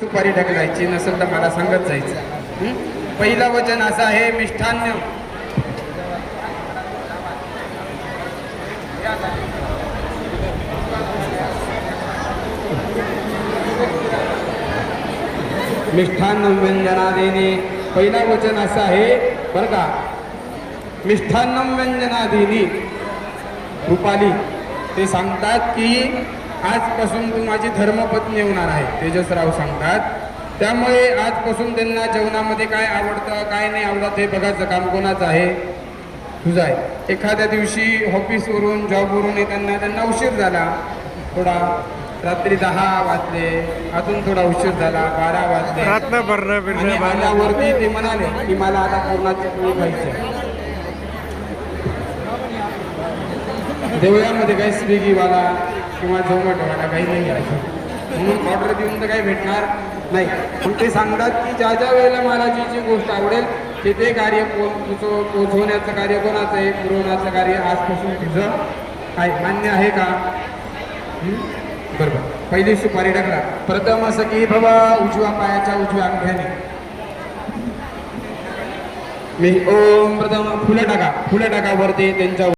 सुपारी ढकलायची नसेल तर मला सांगत जायचं. पहिलं वचन असं आहे, मिष्ठान्न. मिष्ठान्न व्यंजना देणे. पहिलं वचन असं आहे बरं का, मिष्ठान्नम व्यंजनादीनी. रुपाली ते सांगतात की आजपासून तू माझी धर्मपत्नी होणार आहे. तेजसराव सांगतात. त्यामुळे आजपासून त्यांना जेवणामध्ये काय आवडतं काय नाही आवडत हे बघायचं काम कोणाचं आहे, तुझं आहे. एखाद्या दिवशी ऑफिसवरून जॉबवरून येताना त्यांना उशीर झाला, थोडा रात्री 10 वाजले, अजून थोडा उशीर झाला, 12 वाजले. आणि आल्यावरती ते म्हणाले की मला आता पूर्णाची पोळी खायची. देवळामध्ये काही स्विगीवाला किंवा झोमॅटोवाला काही नाही आहे, म्हणून ऑर्डर देऊन तर काही भेटणार नाही. पण ते सांगतात की ज्या ज्या वेळेला मला जी जी गोष्ट आवडेल ते कार्य पोचवण्याचं कार्य कोणाचं आहे, पुरवण्याचं कार्य आजपासून तुझं आहे. मान्य आहे का? बरोबर. पहिली सुपारी टाकला. प्रथम असं की बाबा उजव्या पायाच्या उजव्या अंगठ्याने मी ओम. प्रथम फुलं टाका, फुलं टाका वरती त्यांच्या